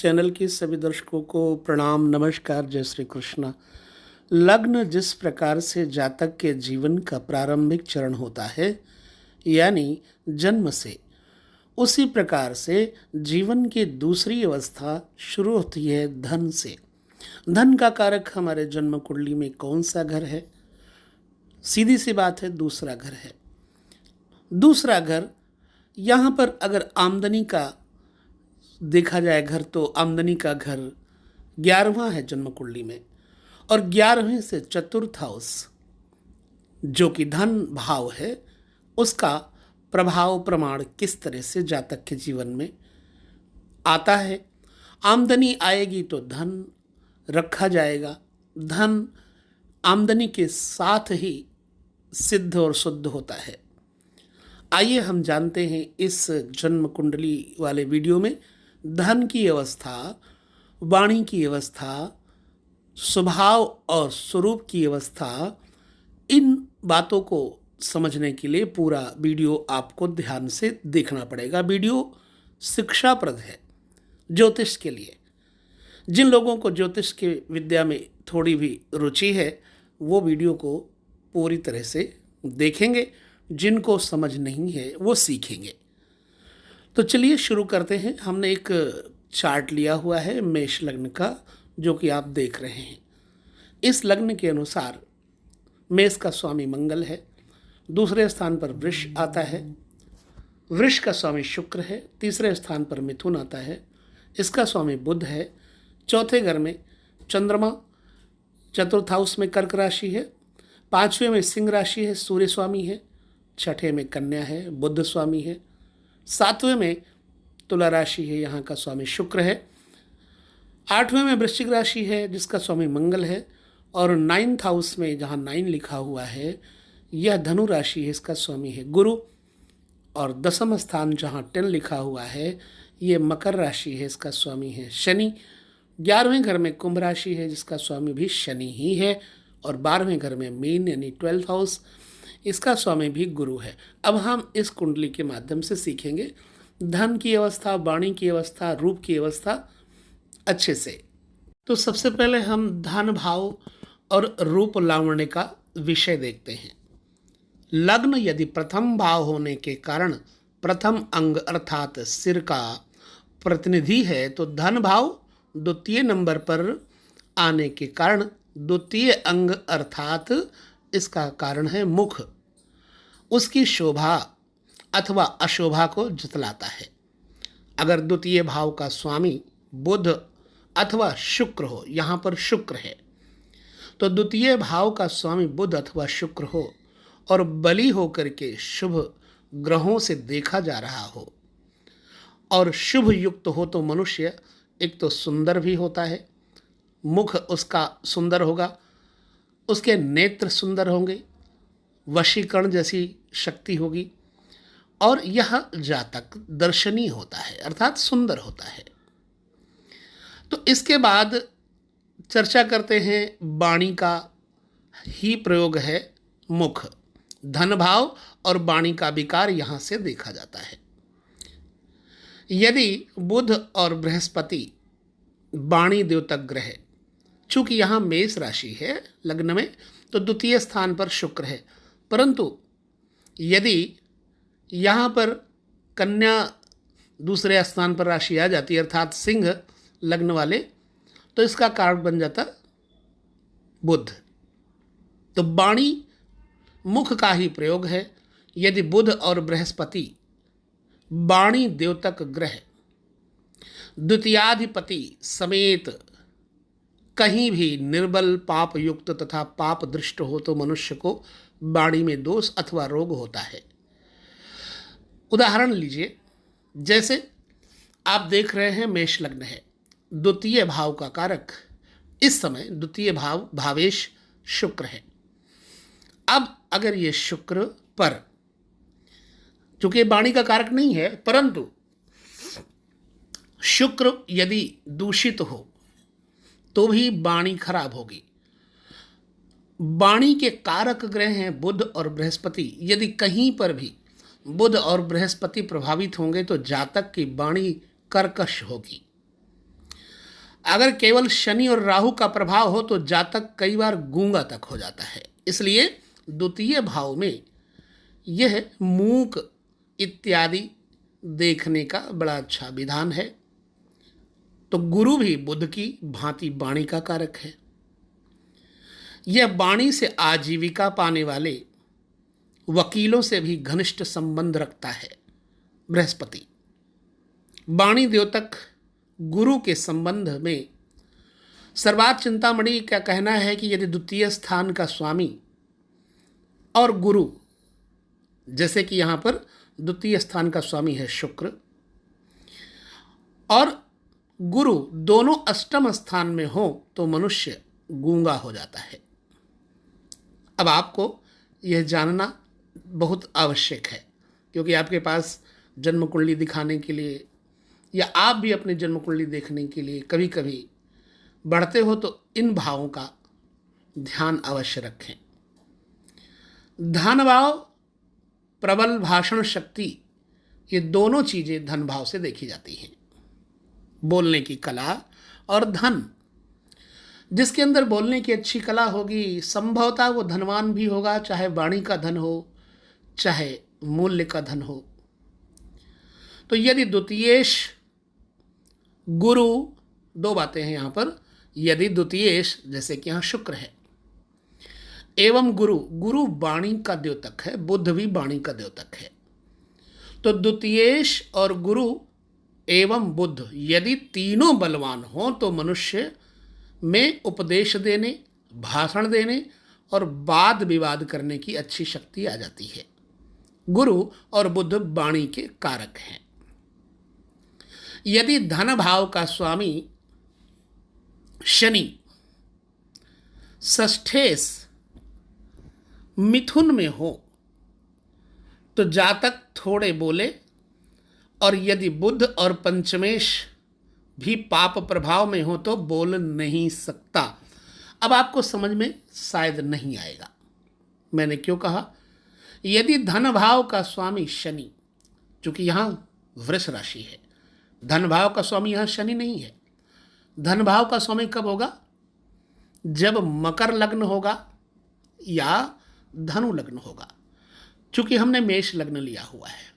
Channel के सभी दर्शकों को प्रणाम, नमस्कार, जय श्री कृष्णा। लग्न जिस प्रकार से जातक के जीवन का प्रारंभिक चरण होता है, यानी जन्म से, उसी प्रकार से जीवन की दूसरी अवस्था शुरू होती है धन से। धन का कारक हमारे जन्म कुंडली में कौन सा घर है? सीधी सी बात है, दूसरा घर है। दूसरा घर, यहाँ पर अगर आमदनी का देखा जाए घर, तो आमदनी का घर 11वां है जन्म कुंडली में, और 11वें से चतुर्थ हाउस जो कि धन भाव है, उसका प्रभाव प्रमाण किस तरह से जातक के जीवन में आता है। आमदनी आएगी तो धन रखा जाएगा। धन आमदनी के साथ ही सिद्ध और शुद्ध होता है। आइए हम जानते हैं इस जन्म कुंडली वाले वीडियो में धन की अवस्था, वाणी की अवस्था, स्वभाव और स्वरूप की अवस्था, इन बातों को समझने के लिए पूरा वीडियो आपको ध्यान से देखना पड़ेगा। वीडियो शिक्षाप्रद है ज्योतिष के लिए। जिन लोगों को ज्योतिष के विद्या में थोड़ी भी रुचि है, वो वीडियो को पूरी तरह से देखेंगे। जिनको समझ नहीं है वो सीखेंगे। तो चलिए शुरू करते हैं। हमने एक चार्ट लिया हुआ है मेष लग्न का, जो कि आप देख रहे हैं। इस लग्न के अनुसार मेष का स्वामी मंगल है, दूसरे स्थान पर वृष आता है, वृष का स्वामी शुक्र है, तीसरे स्थान पर मिथुन आता है, इसका स्वामी बुध है, चौथे घर में चंद्रमा, चतुर्थ हाउस में कर्क राशि है, पांचवें में सिंह राशि है, सूर्य स्वामी है, छठे में कन्या है, बुध स्वामी है, सातवें में तुला राशि है, यहाँ का स्वामी शुक्र है, आठवें में वृश्चिक राशि है जिसका स्वामी मंगल है, और 9th हाउस में जहाँ 9 लिखा हुआ है यह धनु राशि है, इसका स्वामी है गुरु, और 10वां स्थान जहाँ 10 लिखा हुआ है ये मकर राशि है, इसका स्वामी है शनि। 11वें घर में कुंभ राशि है जिसका स्वामी भी शनि ही है, और 12वें घर में मीन यानी 12th हाउस, इसका स्वामी भी गुरु है। अब हम इस कुंडली के माध्यम से सीखेंगे धन की अवस्था, वाणी की अवस्था, रूप की अवस्था अच्छे से। तो सबसे पहले हम धन भाव और रूप लावण्य का विषय देखते हैं। लग्न यदि प्रथम भाव होने के कारण प्रथम अंग अर्थात सिर का प्रतिनिधि है, तो धन भाव द्वितीय नंबर पर आने के कारण द्वितीय अंग अर्थात इसका कारण है मुख, उसकी शोभा अथवा अशोभा को जतलाता है। अगर द्वितीय भाव का स्वामी बुध अथवा शुक्र हो, यहाँ पर शुक्र है, तो द्वितीय भाव का स्वामी बुध अथवा शुक्र हो और बली होकर के शुभ ग्रहों से देखा जा रहा हो और शुभ युक्त हो, तो मनुष्य एक तो सुंदर भी होता है, मुख उसका सुंदर होगा, उसके नेत्र सुंदर होंगे, वशीकरण जैसी शक्ति होगी, और यह जातक दर्शनीय होता है अर्थात सुंदर होता है। तो इसके बाद चर्चा करते हैं वाणी का ही प्रयोग है मुख। धन भाव और वाणी का विकार यहाँ से देखा जाता है। यदि बुध और बृहस्पति वाणी द्योतक ग्रह, चूंकि यहाँ मेष राशि है लग्न में, तो द्वितीय स्थान पर शुक्र है, परंतु यदि यहाँ पर कन्या दूसरे स्थान पर राशि आ जाती है अर्थात सिंह लग्न वाले, तो इसका कारक बन जाता बुध। तो वाणी मुख का ही प्रयोग है। यदि बुध और बृहस्पति वाणी द्योतक ग्रह द्वितीयाधिपति समेत कहीं भी निर्बल पाप युक्त तथा पाप दृष्ट हो, तो मनुष्य को वाणी में दोष अथवा रोग होता है। उदाहरण लीजिए, जैसे आप देख रहे हैं मेष लग्न है, द्वितीय भाव का कारक इस समय द्वितीय भाव भावेश शुक्र है। अब अगर ये शुक्र पर, चूंकि वाणी का कारक नहीं है, परंतु शुक्र यदि दूषित हो तो भी वाणी खराब होगी। वाणी के कारक ग्रह हैं बुध और बृहस्पति। यदि कहीं पर भी बुध और बृहस्पति प्रभावित होंगे तो जातक की वाणी कर्कश होगी। अगर केवल शनि और राहु का प्रभाव हो तो जातक कई बार गूंगा तक हो जाता है। इसलिए द्वितीय भाव में यह मूक इत्यादि देखने का बड़ा अच्छा विधान है। तो गुरु भी बुध की भांति वाणी का कारक है। यह वाणी से आजीविका पाने वाले वकीलों से भी घनिष्ठ संबंध रखता है। बृहस्पति वाणी द्योतक गुरु के संबंध में सर्वात चिंतामणि का कहना है कि यदि द्वितीय स्थान का स्वामी और गुरु, जैसे कि यहाँ पर द्वितीय स्थान का स्वामी है शुक्र और गुरु दोनों अष्टम स्थान में हो तो मनुष्य गूंगा हो जाता है। अब आपको यह जानना बहुत आवश्यक है, क्योंकि आपके पास जन्म कुंडली दिखाने के लिए या आप भी अपनी जन्म कुंडली देखने के लिए कभी कभी बढ़ते हो तो इन भावों का ध्यान अवश्य रखें। धन भाव, प्रबल भाषण शक्ति, ये दोनों चीज़ें धन भाव से देखी जाती हैं। बोलने की कला और धन, जिसके अंदर बोलने की अच्छी कला होगी संभवतः वो धनवान भी होगा, चाहे वाणी का धन हो चाहे मूल्य का धन हो। तो यदि द्वितीयेश गुरु, दो बातें हैं यहाँ पर, यदि द्वितीयेश जैसे कि यहाँ शुक्र है एवं गुरु, गुरु वाणी का द्योतक है, बुध भी वाणी का द्योतक है। तो द्वितीयेश और गुरु एवं बुध यदि तीनों बलवान हों तो मनुष्य में उपदेश देने, भाषण देने और वाद विवाद करने की अच्छी शक्ति आ जाती है। गुरु और बुध वाणी के कारक हैं। यदि धन भाव का स्वामी शनि षष्ठेश मिथुन में हो तो जातक थोड़े बोले, और यदि बुध और पंचमेश भी पाप प्रभाव में हो तो बोल नहीं सकता। अब आपको समझ में शायद नहीं आएगा मैंने क्यों कहा। यदि धन भाव का स्वामी शनि, चूंकि यहाँ वृष राशि है, धन भाव का स्वामी यहाँ शनि नहीं है। धन भाव का स्वामी कब होगा? जब मकर लग्न होगा या धनु लग्न होगा, चूंकि हमने मेष लग्न लिया हुआ है।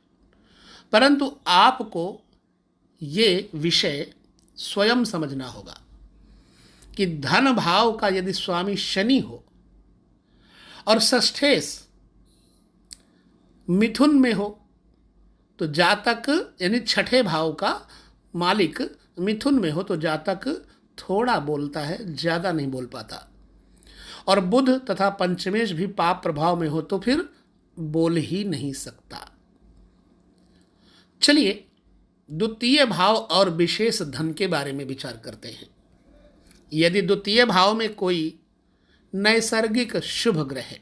परंतु आपको ये विषय स्वयं समझना होगा कि धन भाव का यदि स्वामी शनि हो और षष्ठेश मिथुन में हो तो जातक, यानी छठे भाव का मालिक मिथुन में हो तो जातक थोड़ा बोलता है, ज़्यादा नहीं बोल पाता। और बुध तथा पंचमेश भी पाप प्रभाव में हो तो फिर बोल ही नहीं सकता। चलिए द्वितीय भाव और विशेष धन के बारे में विचार करते हैं। यदि द्वितीय भाव में कोई नैसर्गिक शुभ ग्रह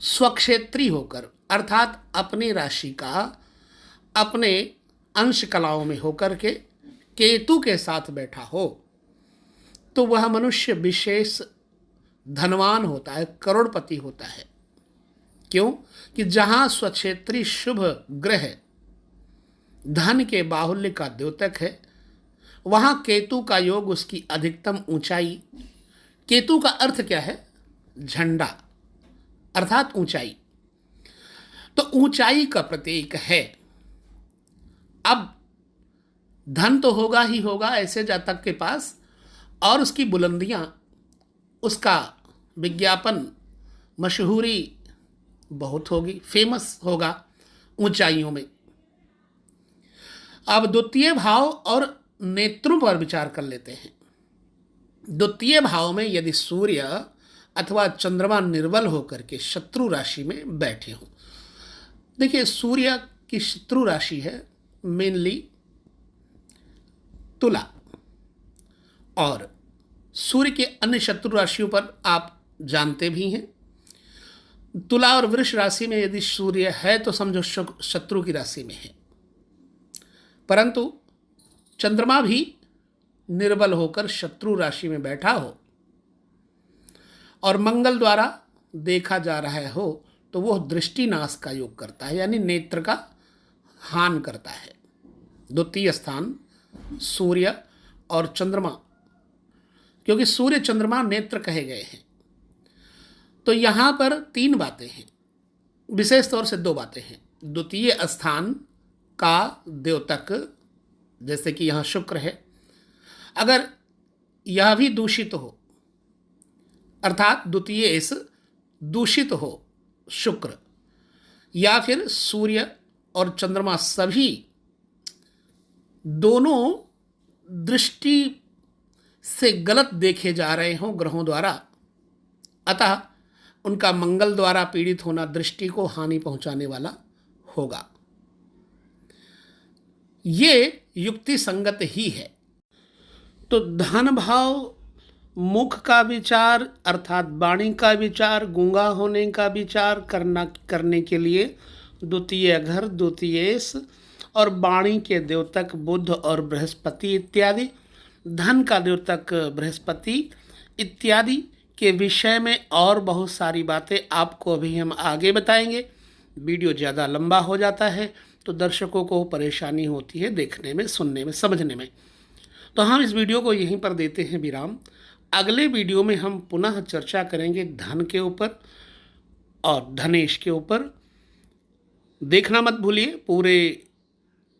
स्वक्षेत्री होकर, अर्थात अपनी राशि का अपने अंश कलाओं में होकर के केतु के साथ बैठा हो तो वह मनुष्य विशेष धनवान होता है, करोड़पति होता है। क्यों? कि जहाँ स्वक्षेत्री शुभ ग्रह धन के बाहुल्य का द्योतक है, वहाँ केतु का योग उसकी अधिकतम ऊंचाई। केतु का अर्थ क्या है? झंडा, अर्थात ऊंचाई। तो ऊंचाई का प्रतीक है। अब धन तो होगा ही होगा ऐसे जातक के पास, और उसकी बुलंदियां, उसका विज्ञापन, मशहूरी बहुत होगी, फेमस होगा ऊंचाइयों में। अब द्वितीय भाव और नेत्रों पर विचार कर लेते हैं। द्वितीय भाव में यदि सूर्य अथवा चंद्रमा निर्बल होकर के शत्रु राशि में बैठे हों, देखिए सूर्य की शत्रु राशि है मेनली तुला, और सूर्य के अन्य शत्रु राशियों पर आप जानते भी हैं। तुला और वृष राशि में यदि सूर्य है तो समझो शत्रु की राशि में है, परंतु चंद्रमा भी निर्बल होकर शत्रु राशि में बैठा हो और मंगल द्वारा देखा जा रहा हो तो वह दृष्टिनाश का योग करता है, यानी नेत्र का हान करता है। द्वितीय स्थान सूर्य और चंद्रमा क्योंकि सूर्य चंद्रमा नेत्र कहे गए हैं। तो यहाँ पर तीन बातें हैं, विशेष तौर से दो बातें हैं। द्वितीय स्थान का द्योतक, जैसे कि यहाँ शुक्र है, अगर यह भी दूषित हो, अर्थात द्वितीय इस दूषित हो शुक्र, या फिर सूर्य और चंद्रमा सभी दोनों दृष्टि से गलत देखे जा रहे हों ग्रहों द्वारा, अतः उनका मंगल द्वारा पीड़ित होना दृष्टि को हानि पहुंचाने वाला होगा। ये युक्ति संगत ही है। तो धन भाव, मुख का विचार अर्थात वाणी का विचार, गूंगा होने का विचार करने के लिए द्वितीय घर, द्वितीयेश और वाणी के द्योतक बुध और बृहस्पति इत्यादि, धन का द्योतक बृहस्पति इत्यादि के विषय में और बहुत सारी बातें आपको अभी हम आगे बताएंगे। वीडियो ज़्यादा लंबा हो जाता है तो दर्शकों को परेशानी होती है देखने में, सुनने में, समझने में। तो हम इस वीडियो को यहीं पर देते हैं विराम। अगले वीडियो में हम पुनः चर्चा करेंगे धन के ऊपर और धनेश के ऊपर। देखना मत भूलिए, पूरे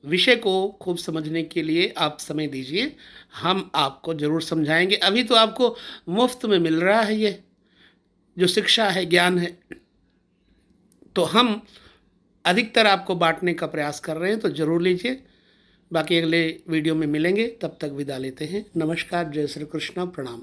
विषय को खूब समझने के लिए आप समय दीजिए, हम आपको ज़रूर समझाएंगे। अभी तो आपको मुफ्त में मिल रहा है ये जो शिक्षा है, ज्ञान है, तो हम अधिकतर आपको बांटने का प्रयास कर रहे हैं, तो ज़रूर लीजिए। बाकी अगले वीडियो में मिलेंगे, तब तक विदा लेते हैं। नमस्कार, जय श्री कृष्ण, प्रणाम।